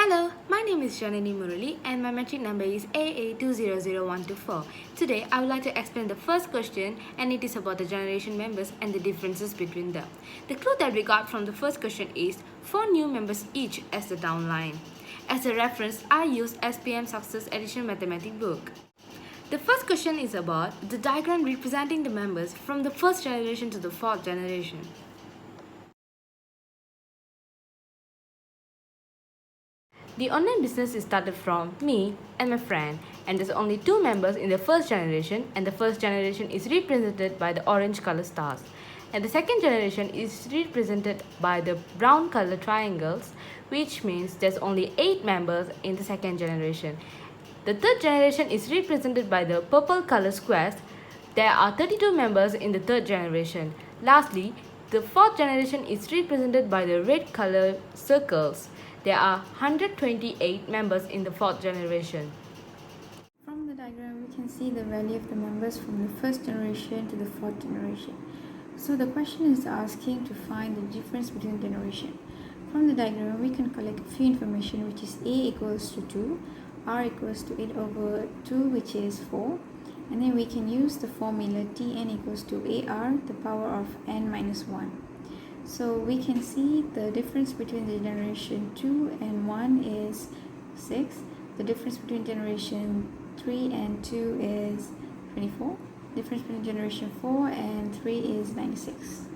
Hello, my name is Janani Murali and my metric number is AA200124. Today, I would like to explain the first question, and it is about the generation members and the differences between them. The clue that we got from the first question is 4 new members each as the downline. As a reference, I use SPM Success Edition Mathematics book. The first question is about the diagram representing the members from the first generation to the fourth generation. The online business is started from me and my friend, and there's only 2 members in the first generation, and the first generation is represented by the orange color stars. And the second generation is represented by the brown color triangles, which means there's only 8 members in the second generation. The third generation is represented by the purple color squares. There are 32 members in the third generation. Lastly, the fourth generation is represented by the red color circles. There are 128 members in the fourth generation. From the diagram, we can see the value of the members from the first generation to the fourth generation. So the question is asking to find the difference between generation. From the diagram, we can collect a few information, which is A equals to 2, R equals to 8 over 2, which is 4. And then we can use the formula Tn equals to AR, the power of n minus 1. So we can see the difference between the generation 2 and 1 is 6. The difference between generation 3 and 2 is 24. The difference between generation 4 and 3 is 96.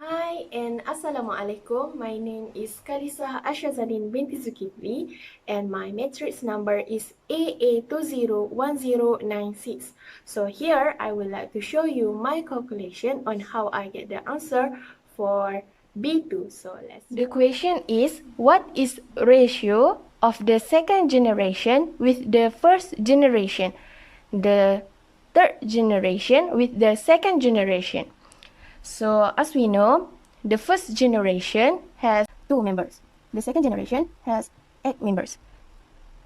Hi and Assalamualaikum. My name is Kalisa Ashazadin binti Zulkifli and my matrix number is AA201096. So here I would like to show you my calculation on how I get the answer for B2. So the question is, what is ratio of the second generation with the first generation, the third generation with the second generation? So as we know, the first generation has 2 members, the second generation has 8 members,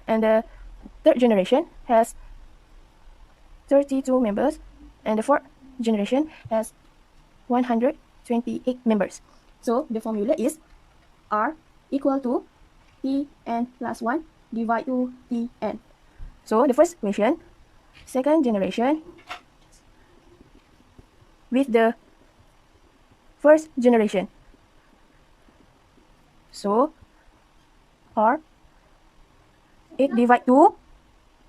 and the third generation has 32 members, and the fourth generation has 128 members. So the formula is R equal to Tn plus 1 divided to Tn. So the first question, second generation with the first generation. So R 8 divided 2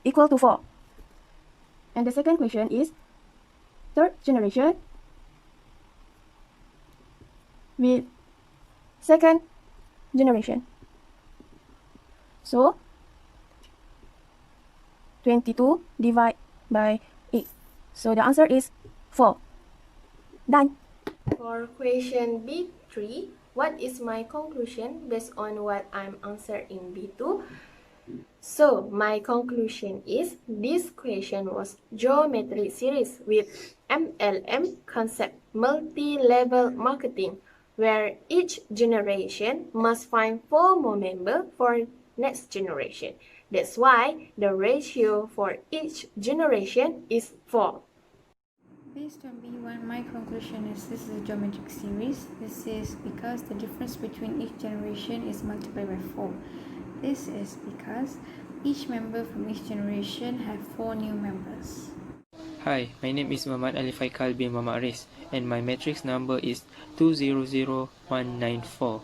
equal to 4. And the second question is third generation with second generation. So 22 divided by 8. So the answer is 4. Done. For question B3, what is my conclusion based on what I'm answered in B2? So my conclusion is this question was geometry series with MLM concept, multi-level marketing, where each generation must find 4 more members for next generation. That's why the ratio for each generation is 4. Based on B1, my conclusion is this is a geometric series. This is because the difference between each generation is multiplied by 4. This is because each member from each generation have 4 new members. Hi, my name is Muhammad Alifai Kalbi Muhammad Aris, and my matrix number is 200194.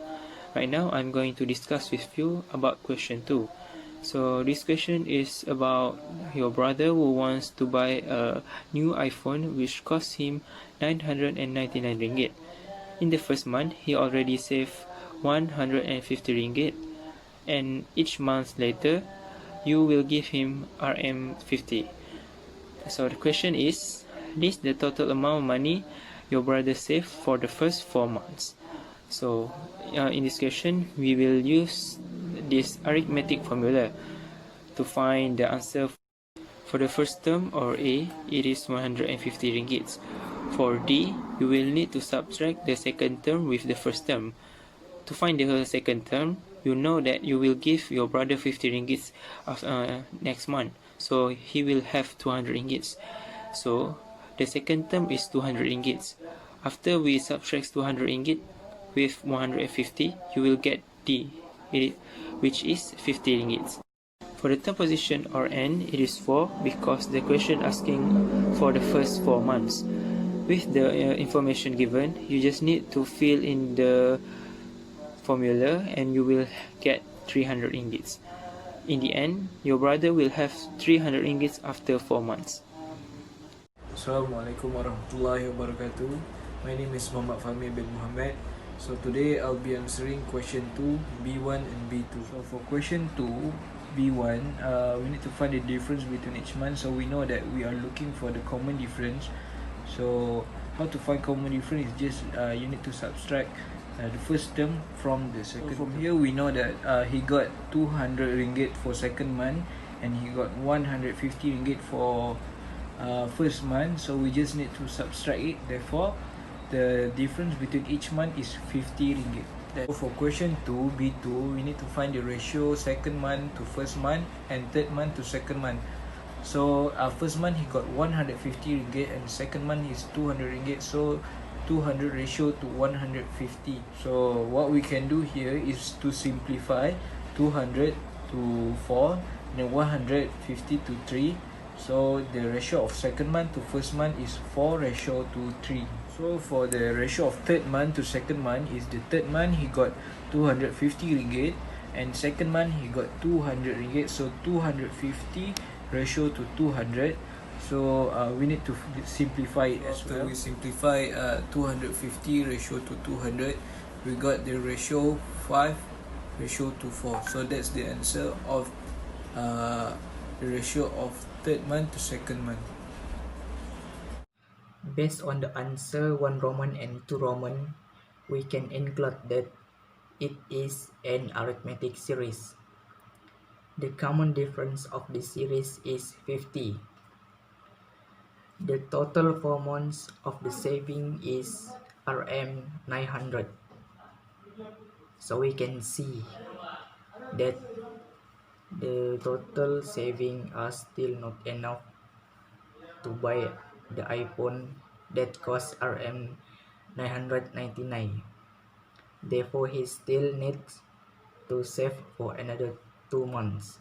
Right now, I'm going to discuss with you about question 2. So this question is about your brother who wants to buy a new iPhone which costs him 999 ringgit. In the first month, he already saved 150 ringgit, and each month later, you will give him RM50. So the question is, list the total amount of money your brother saved for the first 4 months. So in this question, we will use this arithmetic formula to find the answer. For the first term, or A, it is 150 ringgit. For D, you will need to subtract the second term with the first term. To find the second term, you know that you will give your brother 50 ringgit next month. So he will have 200 ringgit. So the second term is 200 ringgit. After we subtract 200 ringgit with 150, you will get D, which is 50 ringgit. For the third position or N, it is 4 because the question asking for the first 4 months. With the information given, you just need to fill in the formula and you will get 300 ringgit. In the end, your brother will have 300 ringgit after 4 months. Assalamualaikum warahmatullahi wabarakatuh. My name is Muhammad Fahmi bin Muhammad. So today I'll be answering question 2, B1 and B2. So for question 2, B1, we need to find the difference between each month. So we know that we are looking for the common difference. So how to find common difference is just you need to subtract the first term from the second. So from here we know that he got 200 ringgit for second month and he got 150 ringgit for first month. So we just need to subtract it. Therefore, the difference between each month is 50 ringgit. So for question 2, B2, we need to find the ratio second month to first month and third month to second month. So first month he got 150 ringgit and second month is 200 ringgit. So 200 ratio to 150. So what we can do here is to simplify 200 to 4 and then 150 to 3. So the ratio of second month to first month is 4 ratio to 3. So for the ratio of third month to second month is the third month he got 250 ringgit and second month he got 200 ringgit. So 250 ratio to 200. So we need to simplify it as well. After we simplify 250 ratio to 200, we got the ratio 5 ratio to 4. So that's the answer of the ratio of third month to second month. Based on the answer 1 Roman and 2 Roman, we can include that it is an arithmetic series. The common difference of the series is 50. The total 4 months of the saving is Rm 900. So we can see that the total saving are still not enough to buy the iPhone that costs Rm 999. Therefore, he still needs to save for another 2 months.